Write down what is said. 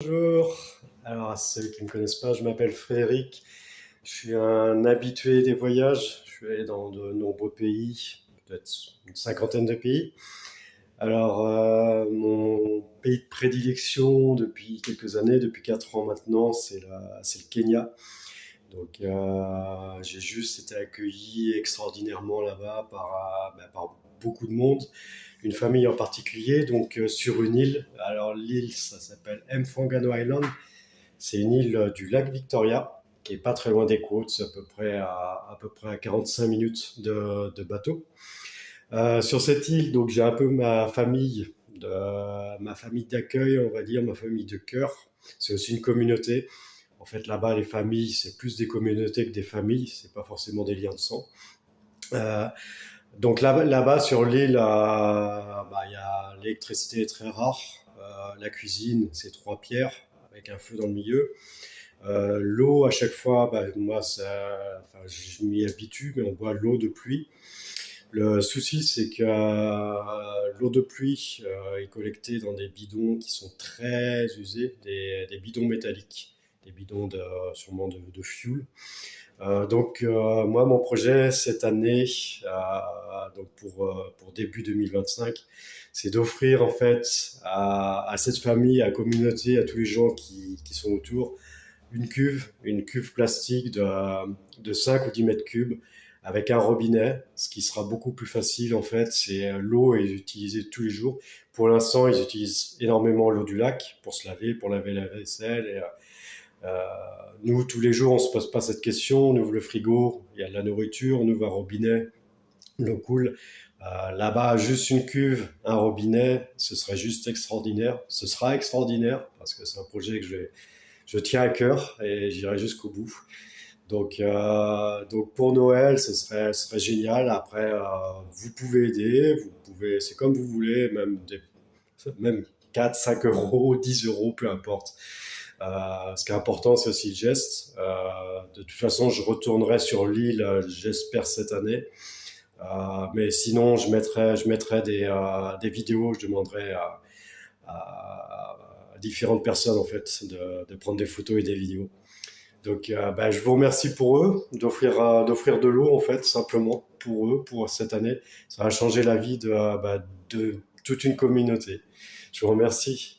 Bonjour, alors à ceux qui ne me connaissent pas, je m'appelle Frédéric, je suis un habitué des voyages, je suis allé dans de nombreux pays, peut-être une cinquantaine de pays. Alors mon pays de prédilection depuis quelques années, depuis 4 ans maintenant, c'est le Kenya. Donc j'ai juste été accueilli extraordinairement là-bas par beaucoup de monde, une famille en particulier, donc sur une île. Alors l'île, ça s'appelle Mfangano Island. C'est une île du lac Victoria, qui est pas très loin des côtes, c'est à peu près à 45 minutes de bateau. Sur cette île, donc j'ai un peu ma famille d'accueil, on va dire, ma famille de cœur. C'est aussi une communauté. En fait, là-bas, les familles, c'est plus des communautés que des familles. C'est pas forcément des liens de sang. Euh, donc là-bas sur l'île, il y a l'électricité est très rare. La cuisine, c'est trois pierres avec un feu dans le milieu. L'eau, à chaque fois, moi, enfin, je m'y habitue, mais on boit l'eau de pluie. Le souci, c'est que l'eau de pluie est collectée dans des bidons qui sont très usés, des bidons métalliques, des bidons sûrement de fuel. Moi, mon projet cette année, pour début 2025, c'est d'offrir en fait à cette famille, à la communauté, à tous les gens qui sont autour, une cuve plastique de 5 ou 10 mètres cubes avec un robinet, ce qui sera beaucoup plus facile en fait. C'est l'eau est utilisée tous les jours. Pour l'instant, ils utilisent énormément l'eau du lac pour se laver, pour laver la vaisselle. Euh, Nous, tous les jours, on se pose pas cette question. On ouvre le frigo, il y a de la nourriture, on ouvre un robinet, l'eau coule. Là-bas, juste une cuve, un robinet, ce serait juste extraordinaire. Ce sera extraordinaire parce que c'est un projet que je tiens à cœur et j'irai jusqu'au bout. Donc pour Noël, ce serait génial. Après, vous pouvez aider, c'est comme vous voulez, même 4, 5 euros, 10 euros, peu importe. Ce qui est important, c'est aussi le geste. De toute façon, je retournerai sur l'île, j'espère cette année. Mais sinon, je mettrai des vidéos, je demanderai à différentes personnes en fait de prendre des photos et des vidéos. Donc, je vous remercie pour eux d'offrir de l'eau en fait simplement pour eux pour cette année. Ça va changer la vie de toute une communauté. Je vous remercie.